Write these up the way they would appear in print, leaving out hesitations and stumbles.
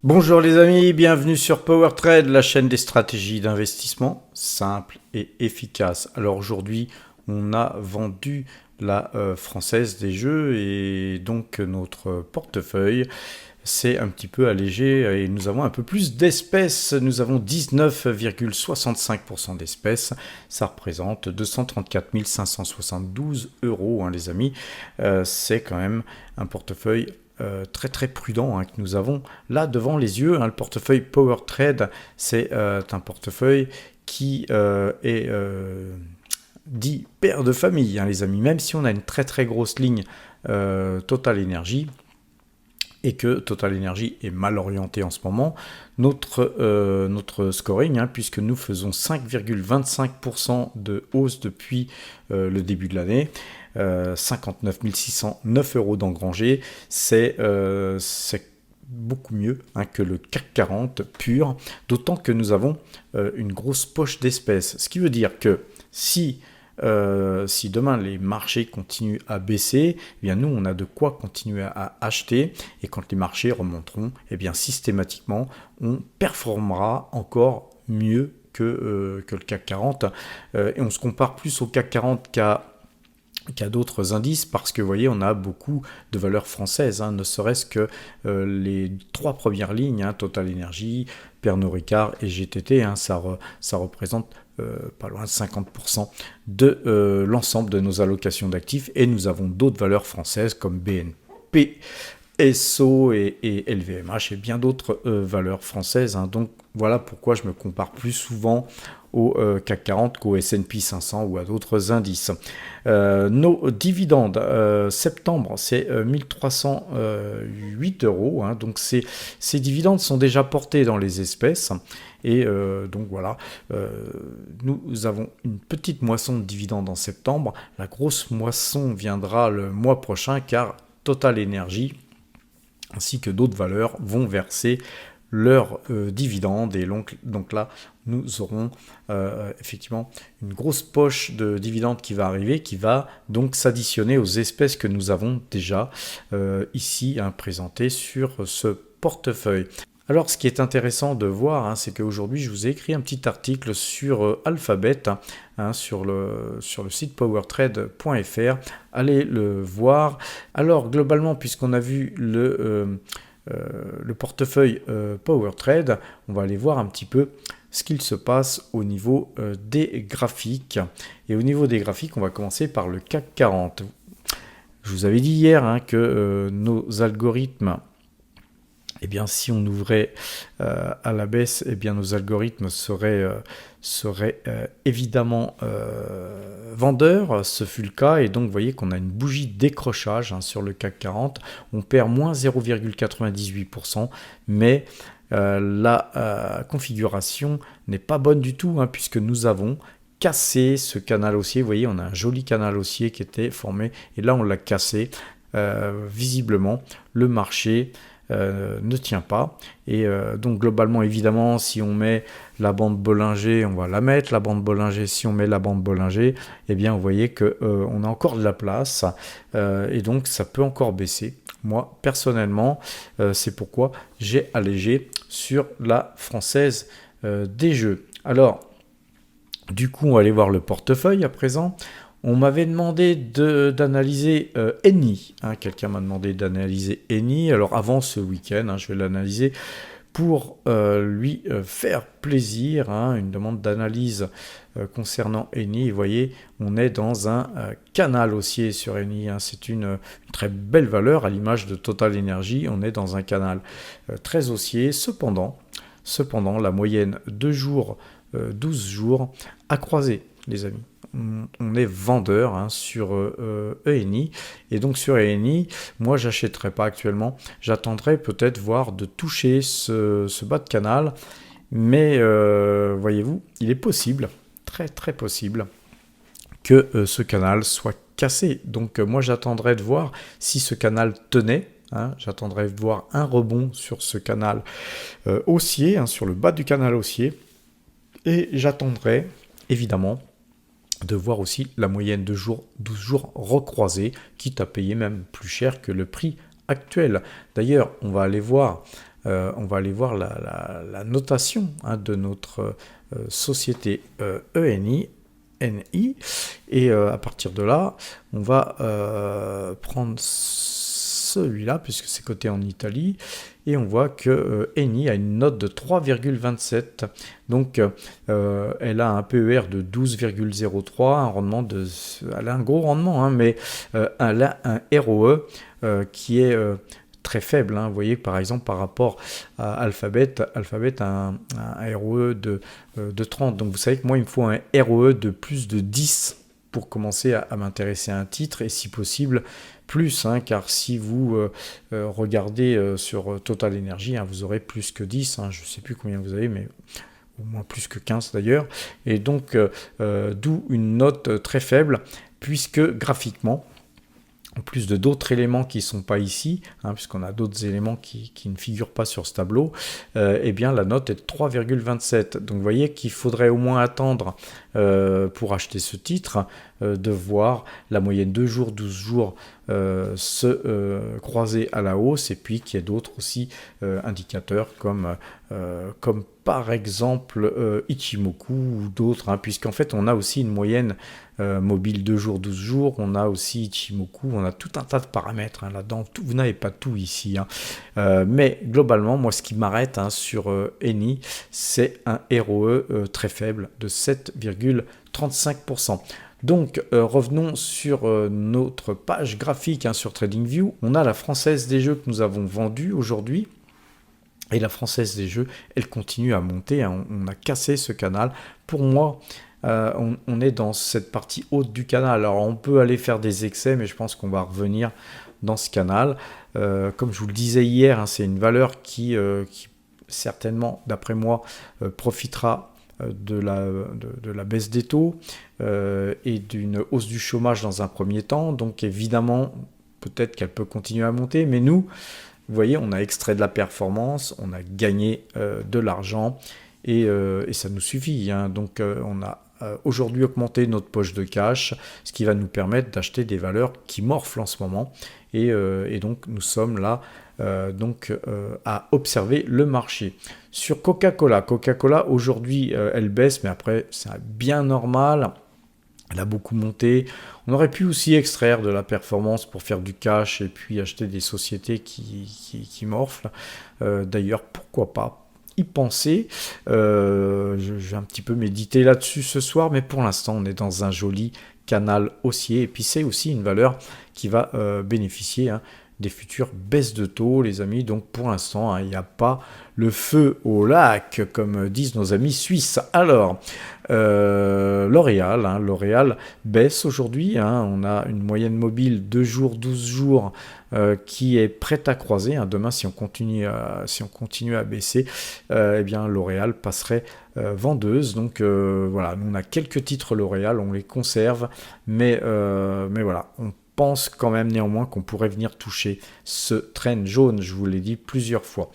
Bonjour les amis, bienvenue sur PowerTrade, la chaîne des stratégies d'investissement simples et efficaces. Alors aujourd'hui, on a vendu la française des jeux et donc notre portefeuille s'est un petit peu allégé et nous avons un peu plus d'espèces. Nous avons 19,65% d'espèces. Ça représente 234 572 euros, hein, les amis. C'est quand même un portefeuille très très prudent, hein, que nous avons là devant les yeux, hein. Le portefeuille PowerTrade, c'est un portefeuille qui est dit père de famille, hein, les amis. Même si on a une très très grosse ligne Total Energy et que Total Energy est mal orienté en ce moment, notre scoring, hein, puisque nous faisons 5,25% de hausse depuis le début de l'année, 59 609 euros d'engrangés, c'est beaucoup mieux, hein, que le CAC 40 pur, d'autant que nous avons une grosse poche d'espèces. Ce qui veut dire que si demain les marchés continuent à baisser, eh bien nous on a de quoi continuer à acheter, et quand les marchés remonteront, eh bien systématiquement on performera encore mieux que le CAC 40, et on se compare plus au CAC 40 qu'à d'autres indices, parce que vous voyez, on a beaucoup de valeurs françaises, hein, ne serait-ce que les trois premières lignes, hein, Total Energy, Pernod Ricard et GTT, hein, ça représente pas loin de 50% de l'ensemble de nos allocations d'actifs, et nous avons d'autres valeurs françaises comme BNP, SO et LVMH et bien d'autres valeurs françaises, hein. Donc voilà pourquoi je me compare plus souvent au CAC 40 qu'au S&P 500 ou à d'autres indices. Nos dividendes, septembre, c'est 1308 euros, hein. Donc ces dividendes sont déjà portés dans les espèces. Et donc voilà, nous avons une petite moisson de dividendes en septembre. La grosse moisson viendra le mois prochain, car Total Energy ainsi que d'autres valeurs vont verser leurs dividendes, et donc là nous aurons effectivement une grosse poche de dividendes qui va arriver, qui va donc s'additionner aux espèces que nous avons déjà ici, hein, présentées sur ce portefeuille. Alors ce qui est intéressant de voir, hein, c'est qu'aujourd'hui je vous ai écrit un petit article sur Alphabet, hein, sur le site powertrade.fr. Allez le voir. Alors globalement, puisqu'on a vu le portefeuille PowerTrade, on va aller voir un petit peu ce qu'il se passe au niveau des graphiques. Et au niveau des graphiques, on va commencer par le CAC 40. Je vous avais dit hier, hein, que nos algorithmes, eh bien, si on ouvrait à la baisse, eh bien, nos algorithmes seraient évidemment vendeurs. Ce fut le cas, et donc vous voyez qu'on a une bougie de décrochage, hein, sur le CAC 40. On perd moins 0,98%, mais la configuration n'est pas bonne du tout, hein, puisque nous avons cassé ce canal haussier. Vous voyez, on a un joli canal haussier qui était formé, et là on l'a cassé. Visiblement, le marché ne tient pas, et donc globalement, évidemment, si on met la bande Bollinger, on va la mettre, la bande Bollinger. Si on met la bande Bollinger, eh bien vous voyez que on a encore de la place, et donc ça peut encore baisser. Moi personnellement, c'est pourquoi j'ai allégé sur la française des jeux. Alors du coup, on va aller voir le portefeuille à présent. On m'avait demandé d'analyser Eni, hein, quelqu'un m'a demandé d'analyser Eni. Alors avant ce week-end, hein, je vais l'analyser pour lui faire plaisir, hein, une demande d'analyse concernant Eni. Vous voyez, on est dans un canal haussier sur Eni, hein. C'est une très belle valeur, à l'image de Total Energy. On est dans un canal très haussier. Cependant, la moyenne 2 jours, 12 jours a croisé, les amis. On est vendeur, hein, sur Eni, et donc sur Eni, moi j'achèterai pas actuellement, j'attendrai peut-être voir de toucher ce bas de canal, mais voyez-vous, il est possible, très très possible, que ce canal soit cassé. Donc moi j'attendrai de voir si ce canal tenait, hein. J'attendrai de voir un rebond sur ce canal haussier, hein, sur le bas du canal haussier, et j'attendrai évidemment de voir aussi la moyenne de 12 jours recroisée, quitte à payer même plus cher que le prix actuel. D'ailleurs, on va aller voir on va aller voir la notation de notre société ENI. Et à partir de là, on va prendre celui-là, puisque c'est coté en Italie, et on voit que Eni a une note de 3,27. Donc elle a un PER de 12,03, un rendement elle a un gros rendement, mais elle a un ROE qui est très faible. Vous voyez, par exemple, par rapport à Alphabet a un ROE de 30. Donc vous savez que moi, il me faut un ROE de plus de 10 pour commencer à m'intéresser à un titre, et si possible plus, car si vous regardez sur Total Energy, vous aurez plus que 10, je ne sais plus combien vous avez, mais au moins plus que 15 d'ailleurs, et donc d'où une note très faible, puisque graphiquement, en plus de d'autres éléments qui ne sont pas ici, puisqu'on a d'autres éléments qui ne figurent pas sur ce tableau, eh bien la note est de 3,27. Donc vous voyez qu'il faudrait au moins attendre pour acheter ce titre, de voir la moyenne 2 jours, 12 jours se croiser à la hausse, et puis qu'il y ait d'autres aussi indicateurs comme par exemple Ichimoku ou d'autres, puisqu'en fait on a aussi une moyenne mobile 2 jours, 12 jours, on a aussi Ichimoku, on a tout un tas de paramètres là-dedans, vous n'avez pas tout ici, mais globalement, moi ce qui m'arrête sur Eni, c'est un ROE très faible de 7,35%. Donc revenons sur notre page graphique sur TradingView. On a la Française des Jeux que nous avons vendue aujourd'hui. Et la Française des Jeux, elle continue à monter. On a cassé ce canal. Pour moi, on est dans cette partie haute du canal. Alors on peut aller faire des excès, mais je pense qu'on va revenir dans ce canal. Comme je vous le disais hier, c'est une valeur qui certainement, d'après moi, profitera de la baisse des taux et d'une hausse du chômage dans un premier temps. Donc évidemment, peut-être qu'elle peut continuer à monter, mais nous, vous voyez, on a extrait de la performance, on a gagné de l'argent et ça nous suffit. Donc on a aujourd'hui augmenté notre poche de cash, ce qui va nous permettre d'acheter des valeurs qui morflent en ce moment. Et donc nous sommes là à observer le marché. Sur Coca-Cola aujourd'hui elle baisse, mais après c'est bien normal. Elle a beaucoup monté. On aurait pu aussi extraire de la performance pour faire du cash et puis acheter des sociétés qui morflent. D'ailleurs, pourquoi pas y penser. Je vais un petit peu méditer là-dessus ce soir, mais pour l'instant, on est dans un joli canal haussier. Et puis, c'est aussi une valeur qui va bénéficier des futures baisses de taux, les amis. Donc, pour l'instant, il n'y a pas le feu au lac, comme disent nos amis suisses. Alors, L'Oréal baisse aujourd'hui. On a une moyenne mobile 2 jours, 12 jours qui est prête à croiser. Demain, si on continue à baisser, eh bien L'Oréal passerait vendeuse. Donc voilà, nous on a quelques titres L'Oréal, on les conserve, mais voilà, on pense quand même néanmoins qu'on pourrait venir toucher ce trend jaune, je vous l'ai dit plusieurs fois.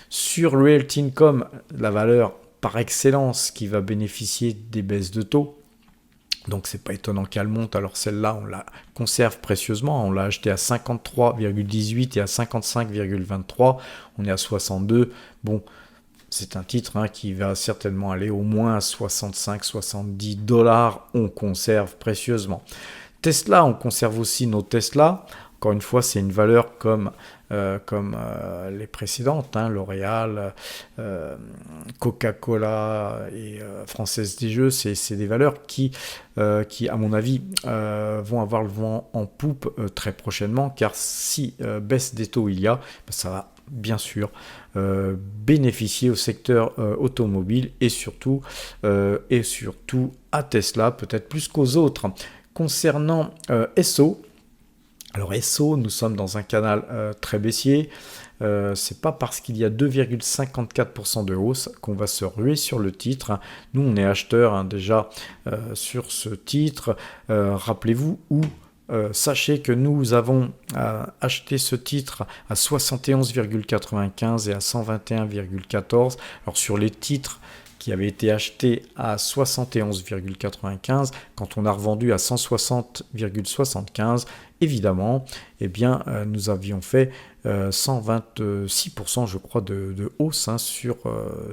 Sur Realty Income, la valeur par excellence qui va bénéficier des baisses de taux. Donc c'est pas étonnant qu'elle monte. Alors celle-là, on la conserve précieusement. On l'a acheté à 53,18 et à 55,23. On est à 62. Bon, c'est un titre qui va certainement aller au moins à 65-70 $. On conserve précieusement. Tesla, on conserve aussi nos Tesla. Encore une fois, c'est une valeur comme les précédentes, L'Oréal, Coca-Cola et Française des Jeux, c'est des valeurs qui, à mon avis, vont avoir le vent en poupe très prochainement, car si baisse des taux il y a, ça va bien sûr bénéficier au secteur automobile et surtout à Tesla, peut-être plus qu'aux autres. Concernant Esso, alors Esso, nous sommes dans un canal très baissier. C'est pas parce qu'il y a 2,54% de hausse qu'on va se ruer sur le titre. Nous, on est acheteur déjà sur ce titre. Rappelez-vous sachez que nous avons acheté ce titre à 71,95 et à 121,14. Alors sur les titres qui avait été acheté à 71,95, quand on a revendu à 160,75, évidemment, eh bien, nous avions fait 126% je crois de hausse sur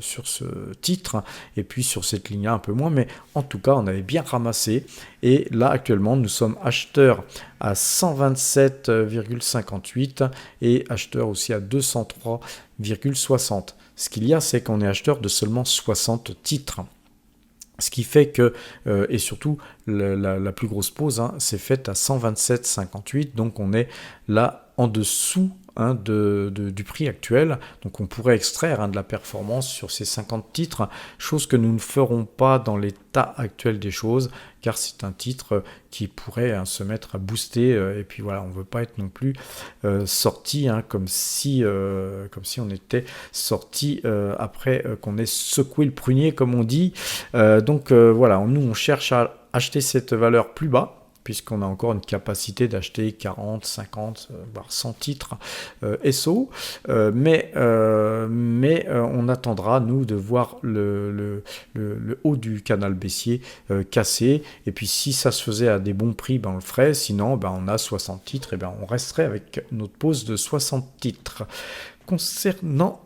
ce titre, et puis sur cette ligne-là un peu moins, mais en tout cas on avait bien ramassé, et là actuellement nous sommes acheteurs à 127,58 et acheteurs aussi à 203,60. Ce qu'il y a, c'est qu'on est acheteur de seulement 60 titres. Ce qui fait que, et surtout, la plus grosse pause s'est faite à 127,58, donc on est là en dessous du prix actuel. Donc on pourrait extraire de la performance sur ces 50 titres, chose que nous ne ferons pas dans l'état actuel des choses, car c'est un titre qui pourrait se mettre à booster, et puis voilà, on ne veut pas être non plus sorti comme si on était sorti après qu'on ait secoué le prunier, comme on dit. Donc voilà, nous on cherche à acheter cette valeur plus bas, puisqu'on a encore une capacité d'acheter 40, 50, voire 100 titres SO, mais on attendra, nous, de voir le haut du canal baissier cassé, et puis si ça se faisait à des bons prix, on le ferait, sinon on a 60 titres, et on resterait avec notre pause de 60 titres. Concernant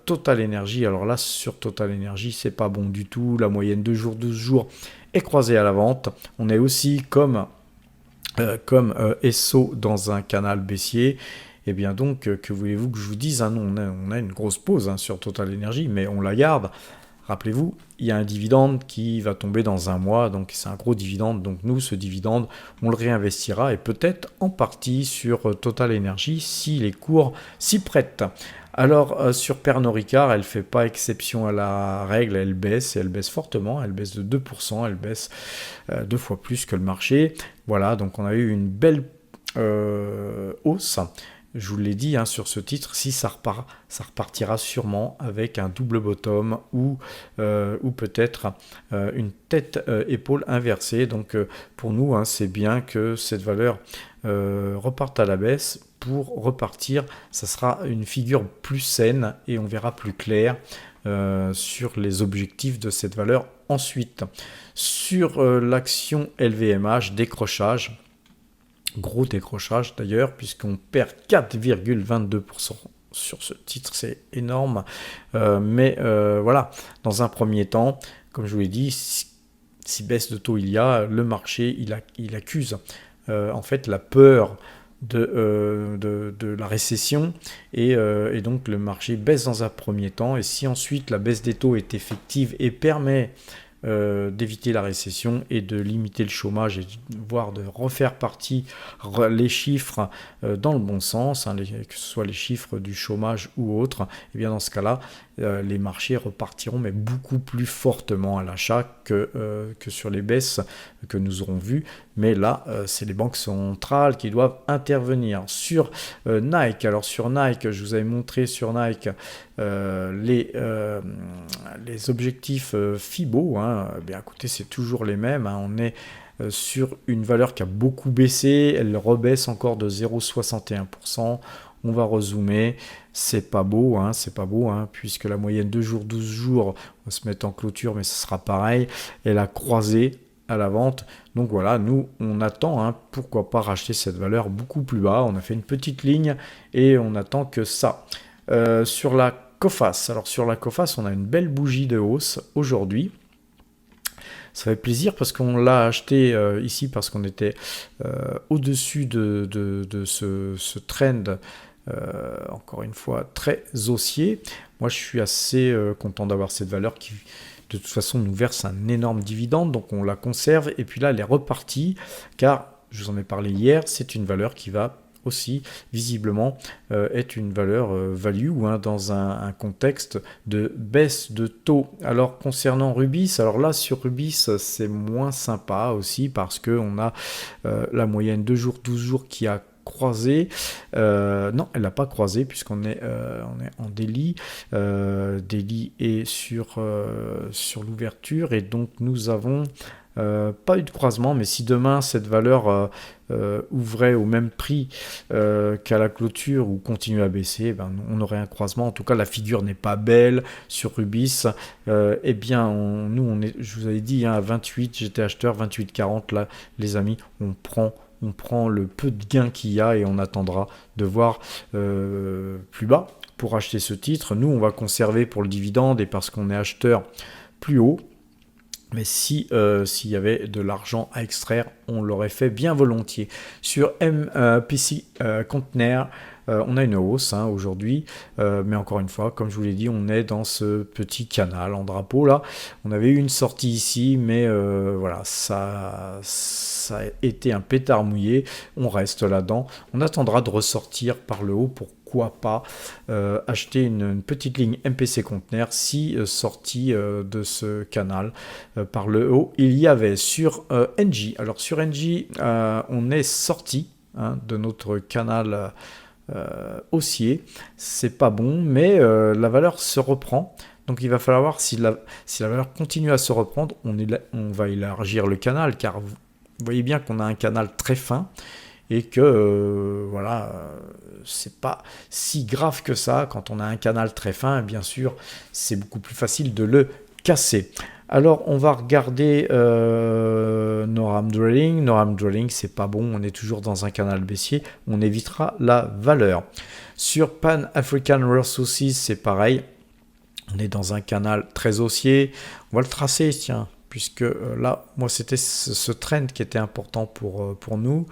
Total Energy, alors là sur Total Energy c'est pas bon du tout, la moyenne 2 jours, 12 jours est croisée à la vente, on est aussi comme SO dans un canal baissier, et bien donc que voulez-vous que je vous dise, on a une grosse pause sur Total Energy, mais on la garde. Rappelez-vous, il y a un dividende qui va tomber dans un mois, donc c'est un gros dividende, donc nous ce dividende on le réinvestira, et peut-être en partie sur Total Energy si les cours s'y prêtent. Alors sur Pernod Ricard, elle ne fait pas exception à la règle, elle baisse, et elle baisse fortement, elle baisse de 2%, elle baisse 2 fois plus que le marché. Voilà, donc on a eu une belle hausse. Je vous l'ai dit sur ce titre, si ça repartira sûrement avec un double bottom ou peut-être une tête épaule inversée. Donc pour nous, c'est bien que cette valeur reparte à la baisse. Pour repartir, ça sera une figure plus saine et on verra plus clair sur les objectifs de cette valeur ensuite. Sur l'action LVMH, décrochage. Gros décrochage d'ailleurs, puisqu'on perd 4,22% sur ce titre, c'est énorme. Mais voilà, dans un premier temps, comme je vous l'ai dit, si baisse de taux il y a, le marché il accuse en fait la peur de la récession, et donc le marché baisse dans un premier temps, et si ensuite la baisse des taux est effective et permet d'éviter la récession et de limiter le chômage, et voire de refaire partie les chiffres dans le bon sens, que ce soit les chiffres du chômage ou autres, et bien dans ce cas-là, les marchés repartiront, mais beaucoup plus fortement à l'achat que sur les baisses que nous aurons vues. Mais là, c'est les banques centrales qui doivent intervenir. Sur Nike, alors sur Nike, je vous avais montré sur Nike les objectifs FIBO. Bien écoutez, c'est toujours les mêmes. On est sur une valeur qui a beaucoup baissé, elle rebaisse encore de 0,61%. On va rezoomer, c'est pas beau, puisque la moyenne 2 jours, 12 jours, on va se mettre en clôture, mais ce sera pareil, elle a croisé à la vente. Donc voilà, nous on attend, pourquoi pas racheter cette valeur beaucoup plus bas. On a fait une petite ligne et on attend que ça. Sur la Coface, alors sur la Coface, on a une belle bougie de hausse aujourd'hui. Ça fait plaisir parce qu'on l'a acheté ici parce qu'on était au-dessus de ce trend, encore une fois très haussier. Moi je suis assez content d'avoir cette valeur qui de toute façon nous verse un énorme dividende, donc on la conserve, et puis là elle est repartie car je vous en ai parlé hier, c'est une valeur qui va aussi visiblement est une valeur value dans un contexte de baisse de taux. Alors concernant Rubis, alors là sur Rubis c'est moins sympa aussi parce qu'on a la moyenne 2 jours 12 jours qui a croisé, non elle n'a pas croisé puisqu'on est en daily, daily est sur l'ouverture, et donc nous avons pas eu de croisement, mais si demain cette valeur ouvrait au même prix qu'à la clôture ou continue à baisser, on aurait un croisement. En tout cas, la figure n'est pas belle sur Rubis. Eh bien, je vous avais dit à 28, j'étais acheteur, 28,40 là, les amis, on prend on prend le peu de gain qu'il y a et on attendra de voir plus bas pour acheter ce titre. Nous, on va conserver pour le dividende et parce qu'on est acheteur plus haut. Mais s'il y avait de l'argent à extraire, on l'aurait fait bien volontiers. Sur MPC Container, on a une hausse aujourd'hui, mais encore une fois, comme je vous l'ai dit, on est dans ce petit canal en drapeau là. On avait eu une sortie ici, mais voilà, ça a été un pétard mouillé. On reste là-dedans. On attendra de ressortir par le haut pour pourquoi pas acheter une petite ligne MPC Container si sortie de ce canal par le haut. Il y avait sur NJ. Alors sur NJ, on est sorti de notre canal haussier. C'est pas bon, mais la valeur se reprend. Donc il va falloir voir si la valeur continue à se reprendre. On va élargir le canal car vous voyez bien qu'on a un canal très fin. Et que c'est pas si grave que ça. Quand on a un canal très fin, bien sûr, c'est beaucoup plus facile de le casser. Alors, on va regarder Norham Drilling. Norham Drilling, c'est pas bon. On est toujours dans un canal baissier. On évitera la valeur. Sur Pan African Resources, c'est pareil. On est dans un canal très haussier. On va le tracer, tiens. Puisque là, moi, c'était ce trend qui était important pour nous.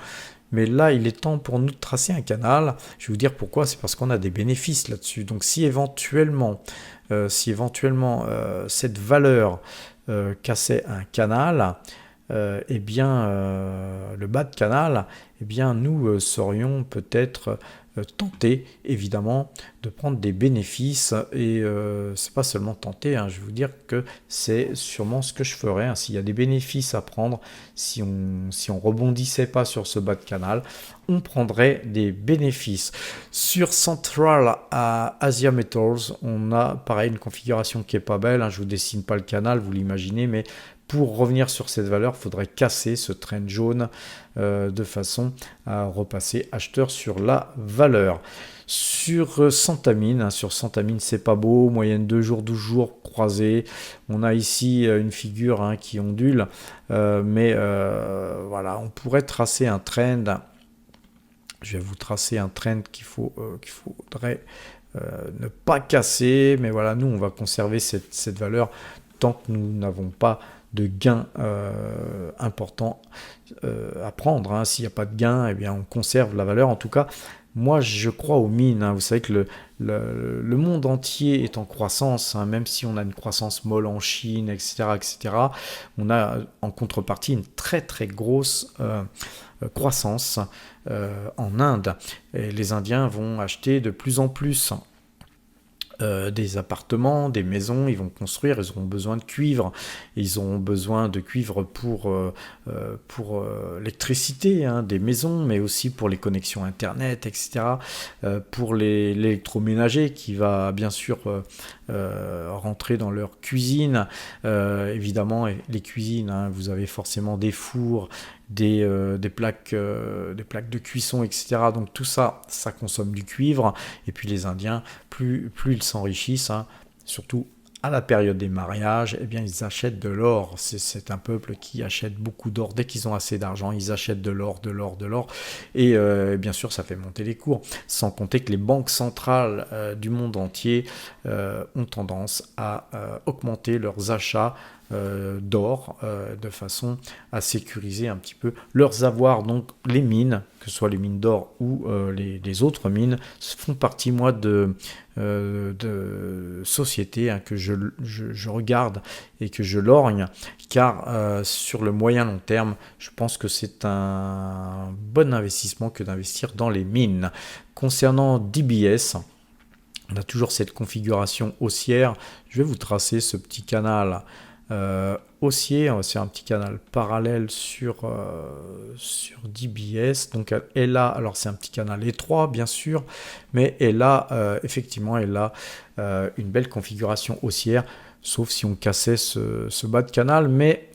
Mais là, il est temps pour nous de tracer un canal. Je vais vous dire pourquoi. C'est parce qu'on a des bénéfices là-dessus. Donc, si éventuellement cette valeur cassait un canal, le bas de canal, nous serions peut-être tentés, évidemment, de prendre des bénéfices. Et c'est pas seulement tenter, je vais vous dire que c'est sûrement ce que je ferais. S'il y a des bénéfices à prendre, si on rebondissait pas sur ce bas de canal, on prendrait des bénéfices. Sur Central Asia Metals, on a pareil une configuration qui est pas belle. Je vous dessine pas le canal, vous l'imaginez, mais pour revenir sur cette valeur, il faudrait casser ce trend jaune de façon à repasser acheteur sur la valeur. Sur Santamine, c'est pas beau, moyenne 2 jours, 12 jours croisée. On a ici une figure qui ondule, mais on pourrait tracer un trend. Je vais vous tracer un trend qu'il faudrait ne pas casser, mais voilà, nous on va conserver cette valeur tant que nous n'avons pas de gains importants à prendre. S'il n'y a pas de gain, on conserve la valeur. En tout cas, moi je crois aux mines. Vous savez que le monde entier est en croissance, même si on a une croissance molle en Chine, etc. On a en contrepartie une très très grosse croissance en Inde. Et les Indiens vont acheter de plus en plus des appartements, des maisons, ils vont construire, ils auront besoin de cuivre, ils auront besoin de cuivre pour l'électricité des maisons, mais aussi pour les connexions internet, etc. Pour l'électroménager qui va bien sûr rentrer dans leur cuisine. Évidemment, les cuisines, vous avez forcément des fours, des plaques de cuisson, etc. Donc tout ça, ça consomme du cuivre. Et puis les Indiens, plus ils s'enrichissent, surtout à la période des mariages, ils achètent de l'or. C'est un peuple qui achète beaucoup d'or. Dès qu'ils ont assez d'argent, ils achètent de l'or. Et bien sûr, ça fait monter les cours. Sans compter que les banques centrales du monde entier ont tendance à augmenter leurs achats d'or de façon à sécuriser un petit peu leurs avoirs. Donc les mines, que ce soit les mines d'or ou les autres mines, font partie de sociétés que je regarde et que je lorgne, car sur le moyen long terme, je pense que c'est un bon investissement que d'investir dans les mines. Concernant DBS, on a toujours cette configuration haussière. Je vais vous tracer ce petit canal haussier, c'est un petit canal parallèle sur DBS. Donc elle a, alors c'est un petit canal étroit bien sûr, mais elle a effectivement une belle configuration haussière, sauf si on cassait ce bas de canal, mais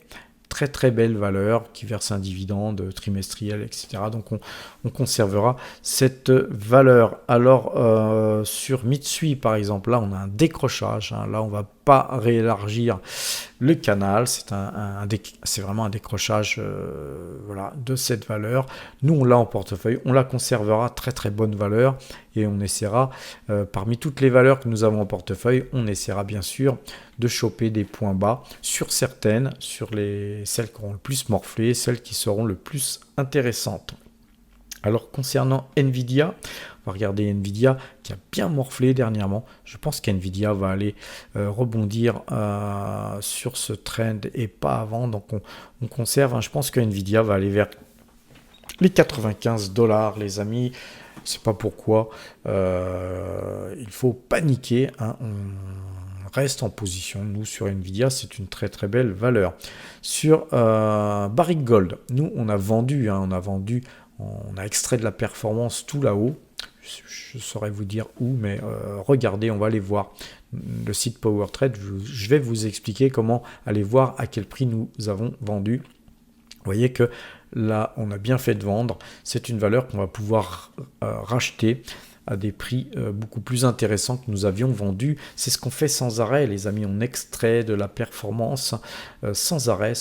très très belle valeur qui verse un dividende trimestriel, etc. Donc on conservera cette valeur. Alors sur Mitsui par exemple, là on a un décrochage, là on va pas réélargir le canal, c'est vraiment un décrochage voilà, de cette valeur. Nous, on l'a en portefeuille, on la conservera très très bonne valeur et on essaiera, parmi toutes les valeurs que nous avons en portefeuille, on essaiera bien sûr de choper des points bas sur certaines, celles qui auront le plus morflé, celles qui seront le plus intéressantes. Alors concernant Nvidia, on va regarder Nvidia qui a bien morflé dernièrement. Je pense qu'Nvidia va aller rebondir sur ce trend et pas avant. Donc on conserve. Hein. Je pense que Nvidia va aller vers les 95 $, les amis. Je ne sais pas pourquoi. Il faut paniquer. Hein. On reste en position. Nous, sur Nvidia, c'est une très très belle valeur. Sur Barrick Gold, nous, on a vendu. Hein. On a extrait de la performance tout là-haut. Je saurais vous dire où, mais regardez, on va aller voir le site PowerTrade. Je vais vous expliquer comment aller voir à quel prix nous avons vendu. Vous voyez que là, on a bien fait de vendre. C'est une valeur qu'on va pouvoir racheter à des prix beaucoup plus intéressants que nous avions vendus. C'est ce qu'on fait sans arrêt, les amis. On extrait de la performance sans arrêt.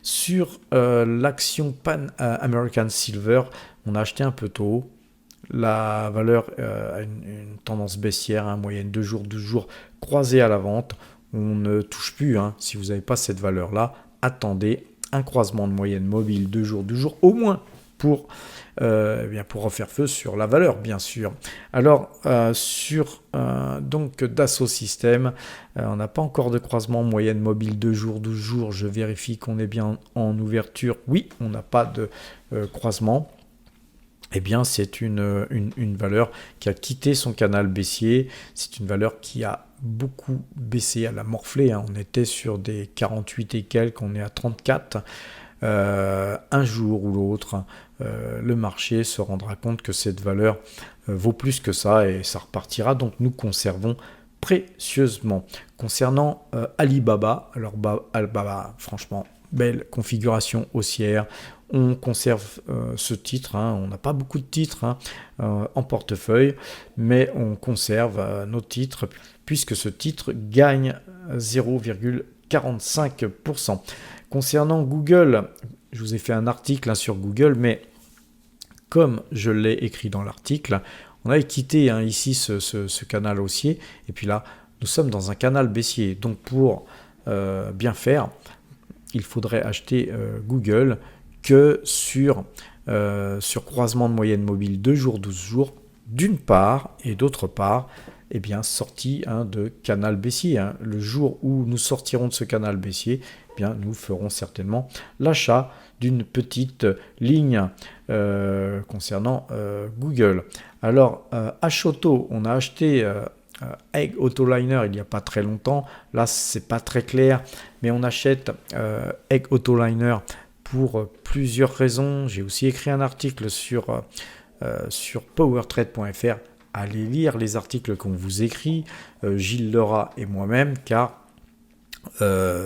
Sur l'action Pan American Silver, on a acheté un peu tôt. La valeur a une tendance baissière, hein, moyenne 2 jours, 12 jours, croisée à la vente. On ne touche plus. Hein, si vous n'avez pas cette valeur-là, attendez un croisement de moyenne mobile 2 jours, 12 jours, au moins pour refaire feu sur la valeur, bien sûr. Alors, sur Dassault Systèmes, on n'a pas encore de croisement moyenne mobile 2 jours, 12 jours. Je vérifie qu'on est bien en ouverture. Oui, on n'a pas de croisement. Eh bien, c'est une valeur qui a quitté son canal baissier. C'est une valeur qui a beaucoup baissé, elle a morflé. Hein. On était sur des 48 et quelques, on est à 34. Un jour ou l'autre, le marché se rendra compte que cette valeur vaut plus que ça et ça repartira. Donc nous conservons précieusement. Concernant Alibaba, alors Alibaba, franchement, belle configuration haussière. On conserve ce titre, hein. On n'a pas beaucoup de titres en portefeuille, mais on conserve nos titres puisque ce titre gagne 0,45%. Concernant Google, je vous ai fait un article sur Google, mais comme je l'ai écrit dans l'article, on avait quitté ici ce canal haussier, et puis là, nous sommes dans un canal baissier. Donc pour bien faire, il faudrait acheter Google que sur croisement de moyenne mobile 2 jours, 12 jours, d'une part, et d'autre part, eh bien, sortie de canal baissier. Hein. Le jour où nous sortirons de ce canal baissier, eh bien, nous ferons certainement l'achat d'une petite ligne concernant Google. Alors, Ashotto, on a acheté Egg Autoliner il n'y a pas très longtemps. Là, c'est pas très clair, mais on achète Egg Autoliner pour plusieurs raisons. J'ai aussi écrit un article sur powertrade.fr. Allez lire les articles qu'on vous écrit, Gilles Lerat et moi-même, car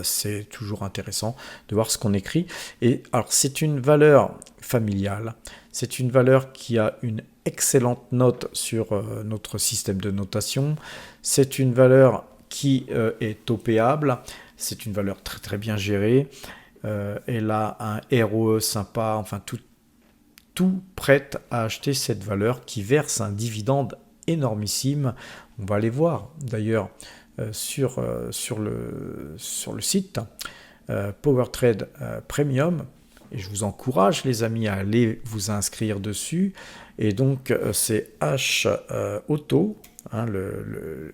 c'est toujours intéressant de voir ce qu'on écrit. Et alors, c'est une valeur familiale, c'est une valeur qui a une excellente note sur notre système de notation, c'est une valeur qui est topéable, c'est une valeur très très bien gérée, elle a un ROE sympa, enfin tout prête à acheter cette valeur qui verse un dividende énormissime. On va aller voir d'ailleurs sur le site PowerTrade Premium, et je vous encourage les amis à aller vous inscrire dessus. Et donc c'est H Auto, hein, le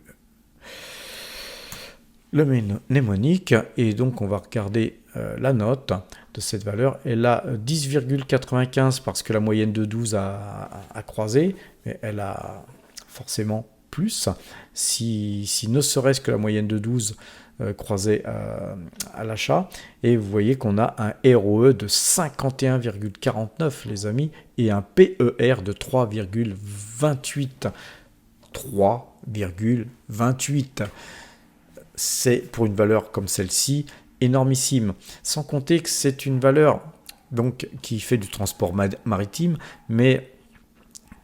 mnémonique, et donc on va regarder la note de cette valeur. Elle a 10,95 parce que la moyenne de 12 a croisé, mais elle a forcément plus si ne serait-ce que la moyenne de 12 croisée à l'achat. Et vous voyez qu'on a un ROE de 51,49 les amis, et un PER de 3,28. 3,28. C'est pour une valeur comme celle-ci énormissime. Sans compter que c'est une valeur donc qui fait du transport maritime, mais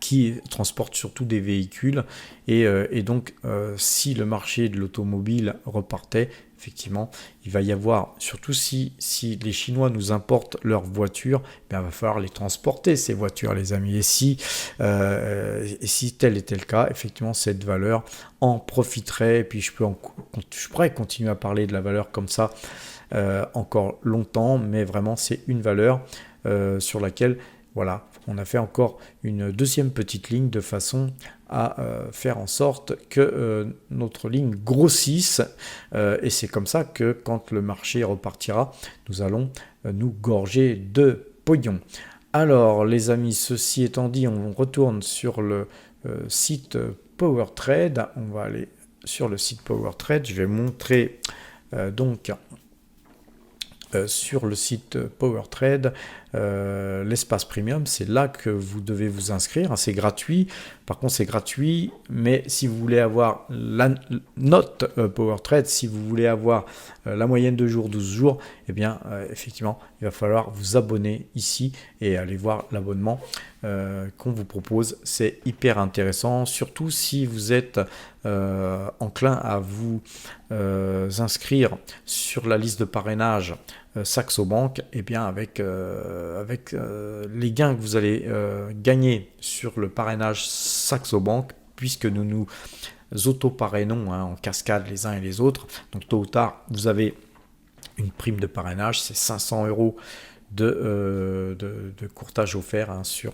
qui transporte surtout des véhicules. Et donc, si le marché de l'automobile repartait, effectivement, il va y avoir, surtout si les Chinois nous importent leurs voitures, il va falloir les transporter, ces voitures, les amis. Et si tel était le cas, effectivement, cette valeur en profiterait. Et puis, je pourrais continuer à parler de la valeur comme ça encore longtemps, mais vraiment, c'est une valeur sur laquelle, voilà, on a fait encore une deuxième petite ligne de façon à faire en sorte que notre ligne grossisse et c'est comme ça que quand le marché repartira, nous allons nous gorger de pognon. Alors les amis, ceci étant dit, on retourne sur le site PowerTrade. On va aller sur le site PowerTrade. Je vais montrer donc sur le site PowerTrade l'espace premium, c'est là que vous devez vous inscrire, c'est gratuit. Par contre c'est gratuit, mais si vous voulez avoir la note PowerTrade, si vous voulez avoir la moyenne de jours, 12 jours, eh bien effectivement il va falloir vous abonner ici et aller voir l'abonnement qu'on vous propose. C'est hyper intéressant, surtout si vous êtes enclin à vous inscrire sur la liste de parrainage Saxo Bank. Et bien avec les gains que vous allez gagner sur le parrainage Saxo Bank, puisque nous auto-parrainons en cascade les uns et les autres, donc tôt ou tard vous avez une prime de parrainage, c'est 500 € de courtage offert sur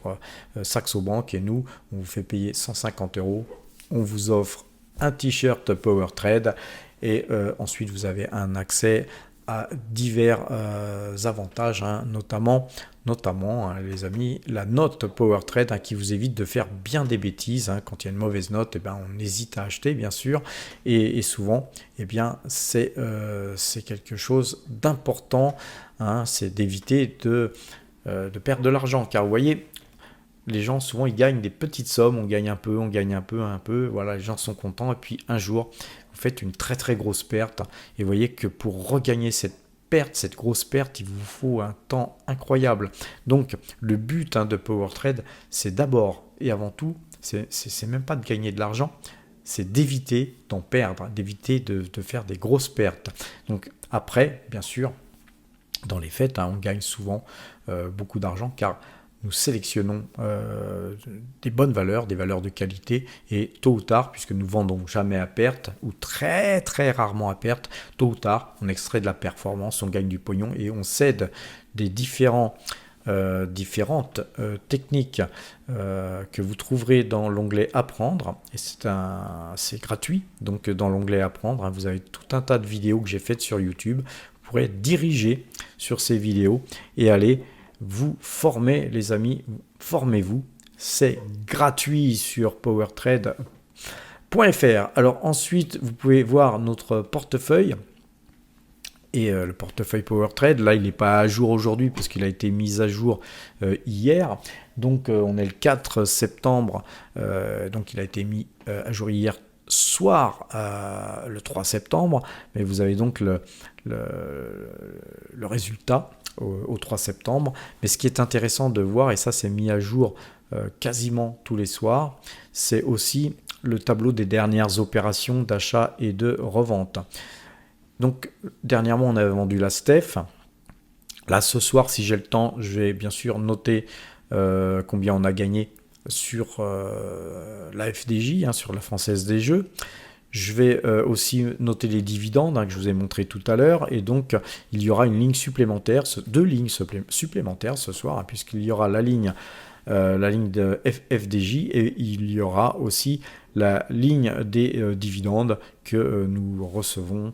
Saxo Bank, et nous on vous fait payer 150 €. On vous offre un t-shirt PowerTrade et ensuite vous avez un accès à divers avantages, notamment les amis, la note PowerTrade qui vous évite de faire bien des bêtises. Quand il y a une mauvaise note, on hésite à acheter bien sûr, et souvent c'est quelque chose d'important, c'est d'éviter de perdre de l'argent, car vous voyez, les gens souvent ils gagnent des petites sommes, on gagne un peu, voilà, les gens sont contents, et puis un jour vous faites une très très grosse perte, et vous voyez que pour regagner cette grosse perte, il vous faut un temps incroyable. Donc le but de PowerTrade, c'est d'abord et avant tout, c'est même pas de gagner de l'argent, c'est d'éviter d'en perdre, d'éviter de faire des grosses pertes. Donc après, bien sûr, dans les faits, on gagne souvent beaucoup d'argent, car nous sélectionnons des bonnes valeurs, des valeurs de qualité, et tôt ou tard, puisque nous vendons jamais à perte, ou très très rarement à perte, tôt ou tard, on extrait de la performance, on gagne du pognon, et on cède des différentes techniques que vous trouverez dans l'onglet Apprendre, et c'est gratuit. Donc dans l'onglet Apprendre, vous avez tout un tas de vidéos que j'ai faites sur YouTube. Vous pourrez diriger sur ces vidéos et aller vous former, les amis, formez-vous, c'est gratuit sur powertrade.fr. Alors ensuite, vous pouvez voir notre portefeuille, et le portefeuille PowerTrade, là il n'est pas à jour aujourd'hui parce qu'il a été mis à jour hier, donc on est le 4 septembre, donc il a été mis à jour hier soir, le 3 septembre, mais vous avez donc le résultat au 3 septembre. Mais ce qui est intéressant de voir, et ça c'est mis à jour quasiment tous les soirs, c'est aussi le tableau des dernières opérations d'achat et de revente. Donc dernièrement on avait vendu la STEF. Là ce soir, si j'ai le temps, je vais bien sûr noter combien on a gagné sur la FDJ, sur la Française des Jeux. Je vais aussi noter les dividendes que je vous ai montré tout à l'heure, et donc il y aura une ligne supplémentaire, deux lignes supplémentaires ce soir, puisqu'il y aura la ligne de FDJ, et il y aura aussi la ligne des dividendes que nous recevons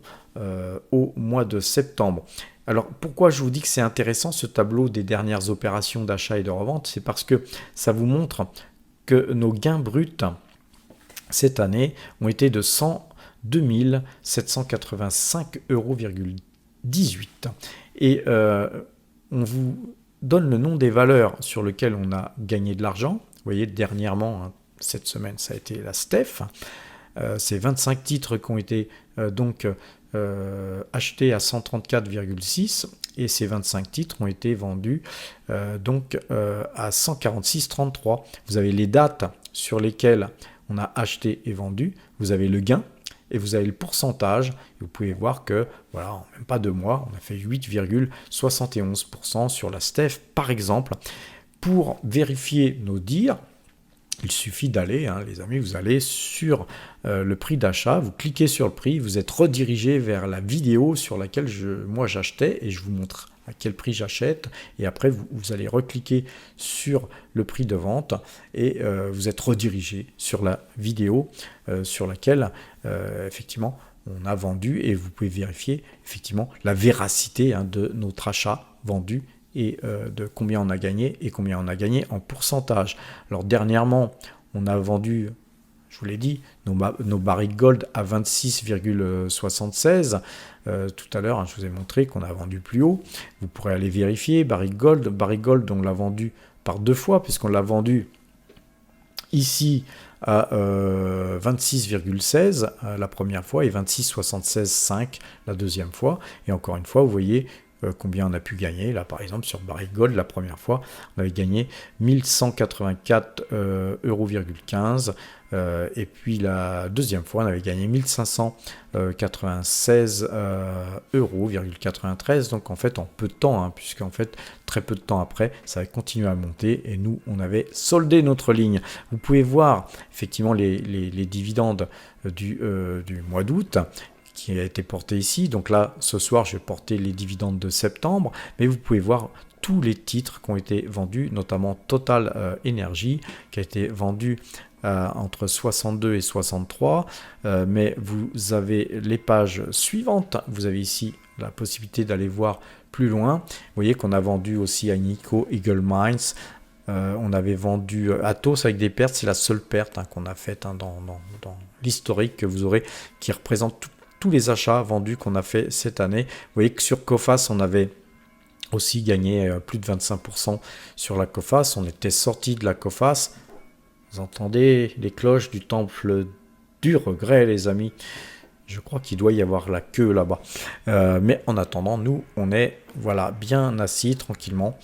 au mois de septembre. Alors pourquoi je vous dis que c'est intéressant ce tableau des dernières opérations d'achat et de revente? C'est parce que ça vous montre que nos gains bruts cette année ont été de 102 785,18 €. Et on vous donne le nom des valeurs sur lesquelles on a gagné de l'argent. Vous voyez, dernièrement, cette semaine, ça a été la STEF. C'est 25 titres qui ont été achetés à 134,6, et ces 25 titres ont été vendus à 146,33. Vous avez les dates sur lesquelles on a acheté et vendu, vous avez le gain, et vous avez le pourcentage. Vous pouvez voir que, voilà, en même pas 2 mois, on a fait 8,71% sur la STEF, par exemple. Pour vérifier nos dires, il suffit d'aller, les amis, vous allez sur le prix d'achat, vous cliquez sur le prix, vous êtes redirigé vers la vidéo sur laquelle moi j'achetais et je vous montre à quel prix j'achète, et après vous allez recliquer sur le prix de vente et vous êtes redirigé sur la vidéo sur laquelle effectivement on a vendu, et vous pouvez vérifier effectivement la véracité de notre achat vendu et de combien on a gagné et combien on a gagné en pourcentage. Alors dernièrement, on a vendu, je vous l'ai dit, nos barriques gold à 26,76. Tout à l'heure, je vous ai montré qu'on a vendu plus haut. Vous pourrez aller vérifier. Barrique gold, on l'a vendu par 2 fois, puisqu'on l'a vendu ici à 26,16 la première fois et 26,76,5 la deuxième fois. Et encore une fois, vous voyez combien on a pu gagner. Là, par exemple, sur Barrick Gold, la première fois, on avait gagné 1184,15 €. Et puis la deuxième fois, on avait gagné 1596,93 €. Donc en fait, en peu de temps, puisqu'en fait, très peu de temps après, ça va continuer à monter. Et nous, on avait soldé notre ligne. Vous pouvez voir effectivement les dividendes du mois d'août, qui a été porté ici. Donc là, ce soir, je vais porter les dividendes de septembre, mais vous pouvez voir tous les titres qui ont été vendus, notamment Total Energy, qui a été vendu entre 62 et 63, mais vous avez les pages suivantes. Vous avez ici la possibilité d'aller voir plus loin. Vous voyez qu'on a vendu aussi à Nico Eagle Mines. On avait vendu Atos avec des pertes. C'est la seule perte qu'on a faite dans l'historique que vous aurez, qui représente tous les achats vendus qu'on a fait cette année. Vous voyez que sur Coface, on avait aussi gagné plus de 25% sur la Coface. On était sorti de la Coface. Vous entendez les cloches du temple du regret, les amis. Je crois qu'il doit y avoir la queue là-bas. Mais en attendant, nous, on est bien assis tranquillement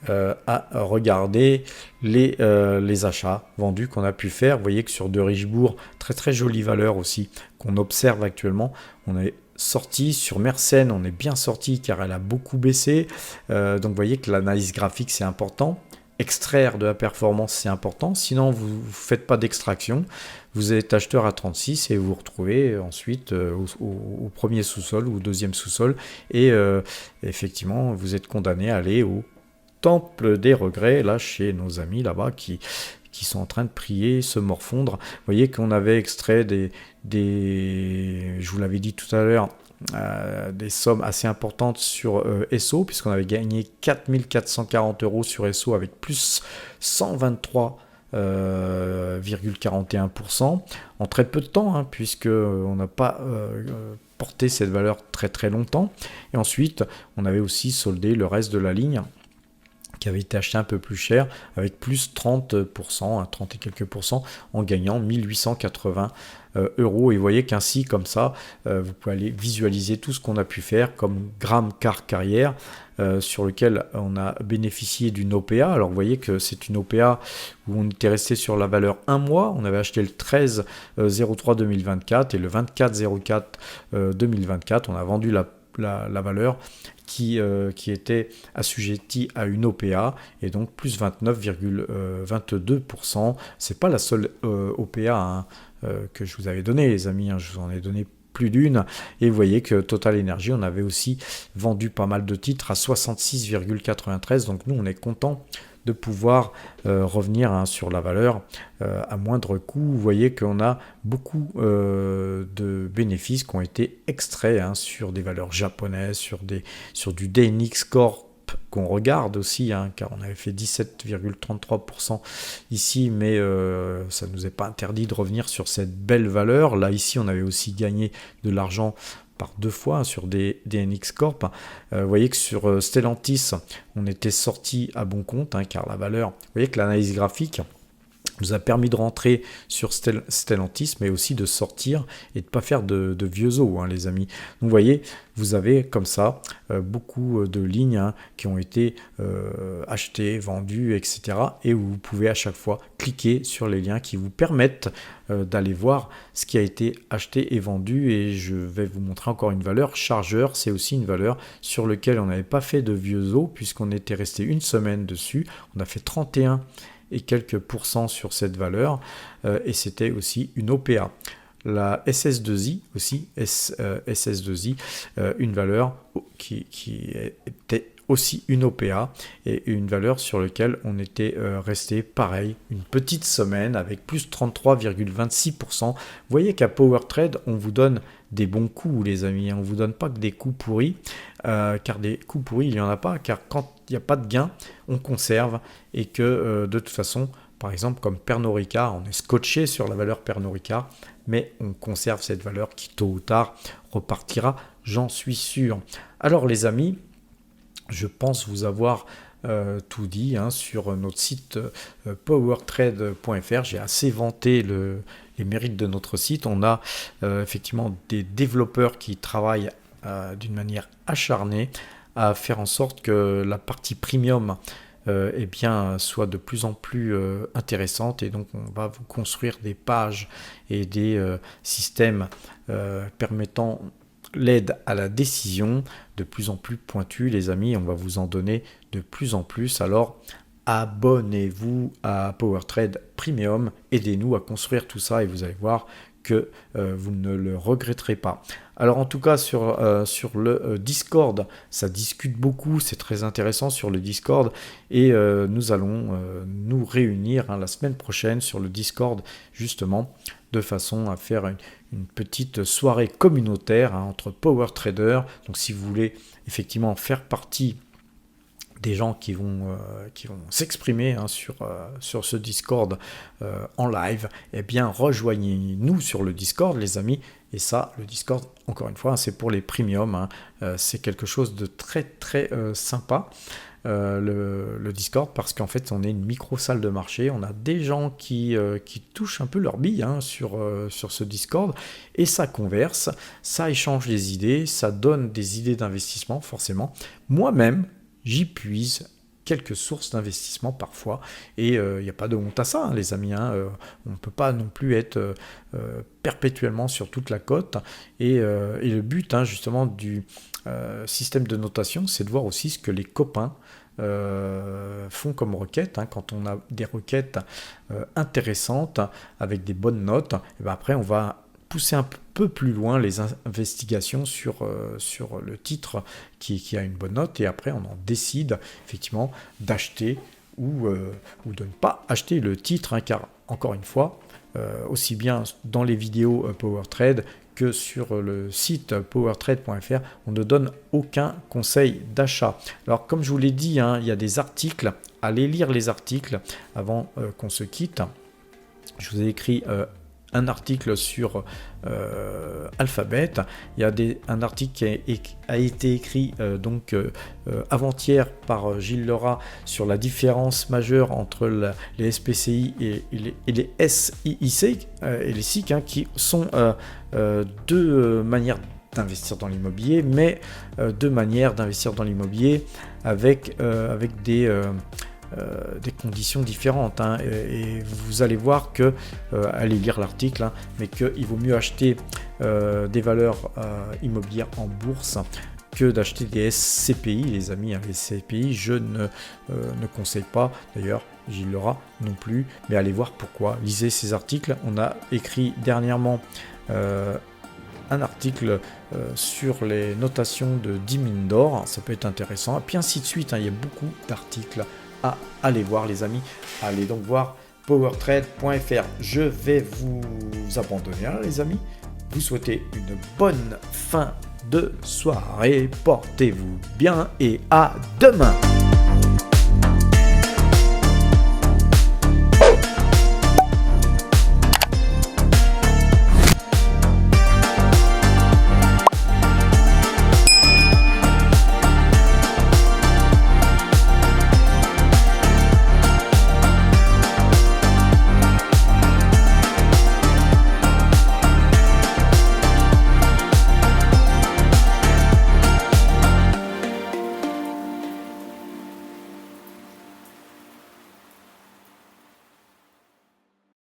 à regarder les achats vendus qu'on a pu faire. Vous voyez que sur De Richebourg, très très jolie valeur aussi qu'on observe actuellement. On est sorti sur Mersenne, on est bien sorti car elle a beaucoup baissé. Donc vous voyez que l'analyse graphique, c'est important. Extraire de la performance, c'est important. Sinon, vous ne faites pas d'extraction. Vous êtes acheteur à 36 et vous vous retrouvez ensuite au premier sous-sol ou au deuxième sous-sol. Et effectivement, vous êtes condamné à aller au temple des regrets, là, chez nos amis là-bas qui sont en train de prier, se morfondre. Vous voyez qu'on avait extrait je vous l'avais dit tout à l'heure, des sommes assez importantes sur SO, puisqu'on avait gagné 4 440 € sur SO avec plus 123,41% en très peu de temps, puisque on n'a pas porté cette valeur très très longtemps. Et ensuite, on avait aussi soldé le reste de la ligne, qui avait été acheté un peu plus cher, avec plus 30%, 30 et quelques pourcents, en gagnant 1880 €. Et vous voyez qu'ainsi, comme ça, vous pouvez aller visualiser tout ce qu'on a pu faire comme Gram Car Carrière, sur lequel on a bénéficié d'une OPA. Alors vous voyez que c'est une OPA où on était resté sur la valeur 1 mois. On avait acheté le 13/03/2024 et le 24/04/2024. On a vendu la valeur qui était assujettie à une OPA, et donc plus 29,22%. C'est pas la seule OPA que je vous avais donnée, les amis, je vous en ai donné plus d'une. Et vous voyez que Total Energy, on avait aussi vendu pas mal de titres à 66,93. Donc nous, on est content de pouvoir revenir sur la valeur à moindre coût. Vous voyez qu'on a beaucoup de bénéfices qui ont été extraits sur des valeurs japonaises, sur du DNX Corp qu'on regarde aussi, car on avait fait 17,33% ici, mais ça ne nous est pas interdit de revenir sur cette belle valeur. Là, ici, on avait aussi gagné de l'argent par 2 fois sur des DNX Corp. Vous voyez que sur Stellantis, on était sorti à bon compte, car la valeur, vous voyez que l'analyse graphique, nous a permis de rentrer sur Stellantis, mais aussi de sortir et de ne pas faire de vieux os, hein, les amis. Donc vous voyez, vous avez comme ça beaucoup de lignes, hein, qui ont été achetées, vendues, etc. Et où vous pouvez à chaque fois cliquer sur les liens qui vous permettent d'aller voir ce qui a été acheté et vendu. Et je vais vous montrer encore une valeur. Chargeur, c'est aussi une valeur sur laquelle on n'avait pas fait de vieux os puisqu'on était resté une semaine dessus. On a fait 31 et quelques pourcents sur cette valeur, et c'était aussi une OPA. La SS2I aussi, SS2I, une valeur qui était aussi une OPA et une valeur sur laquelle on était resté pareil une petite semaine avec plus 33,26%. Vous voyez qu'à PowerTrade, on vous donne des bons coups, les amis, on ne vous donne pas que des coups pourris, car des coups pourris, il n'y en a pas, car quand il n'y a pas de gain, on conserve, et que de toute façon, par exemple, comme Pernod Ricard, on est scotché sur la valeur Pernod Ricard, mais on conserve cette valeur qui, tôt ou tard, repartira, j'en suis sûr. Alors, les amis, je pense vous avoir tout dit, hein, sur notre site powertrade.fr. J'ai assez vanté les mérites de notre site. On a effectivement des développeurs qui travaillent d'une manière acharnée à faire en sorte que la partie premium eh bien, soit de plus en plus intéressante, et donc on va vous construire des pages et des systèmes permettant l'aide à la décision de plus en plus pointus, les amis. On va vous en donner de plus en plus. Alors abonnez-vous à PowerTrade Premium, aidez-nous à construire tout ça et vous allez voir que vous ne le regretterez pas. Alors en tout cas sur le Discord, ça discute beaucoup, c'est très intéressant sur le Discord, et nous allons nous réunir, hein, la semaine prochaine sur le Discord, justement de façon à faire une petite soirée communautaire, hein, entre Power Traders. Donc si vous voulez effectivement faire partie des gens qui vont s'exprimer, hein, sur ce Discord en live, eh bien rejoignez-nous sur le Discord, les amis. Et ça, le Discord, encore une fois, c'est pour les premiums, hein. C'est quelque chose de très très sympa, le Discord, parce qu'en fait on est une micro salle de marché. On a des gens qui touchent un peu leur bille, hein, sur ce Discord, et ça converse, ça échange des idées, ça donne des idées d'investissement. Forcément, moi-même j'y puise quelques sources d'investissement parfois, et il n'y a pas de honte à ça, hein, les amis, hein. On ne peut pas non plus être perpétuellement sur toute la cote, et le but, hein, justement du système de notation, c'est de voir aussi ce que les copains font comme requêtes, hein. Quand on a des requêtes intéressantes avec des bonnes notes, et ben après on va pousser un peu plus loin les investigations sur le titre qui a une bonne note, et après on en décide effectivement d'acheter ou de ne pas acheter le titre, hein, car encore une fois, aussi bien dans les vidéos PowerTrade que sur le site powertrade.fr, on ne donne aucun conseil d'achat. Alors comme je vous l'ai dit, hein, il y a des articles, allez lire les articles avant qu'on se quitte. Je vous ai écrit un article sur Alphabet. Il y a un article qui a été écrit avant-hier par Gilles Lerat sur la différence majeure entre les SPCI et les SIIC et les SIC, hein, qui sont deux manières d'investir dans l'immobilier, mais deux manières d'investir dans l'immobilier avec des conditions différentes, hein, et vous allez voir que, allez lire l'article, hein, mais qu'il vaut mieux acheter des valeurs immobilières en bourse que d'acheter des SCPI, les amis, hein. Les SCPI, je ne conseille pas, d'ailleurs Gilles Lerat non plus, mais allez voir pourquoi, lisez ces articles. On a écrit dernièrement un article sur les notations de 10 mines d'or, ça peut être intéressant, et puis ainsi de suite, hein. Il y a beaucoup d'articles à aller voir, les amis. Allez donc voir powertrade.fr. Je vais vous abandonner là, les amis. Vous souhaitez une bonne fin de soirée. Portez-vous bien et à demain.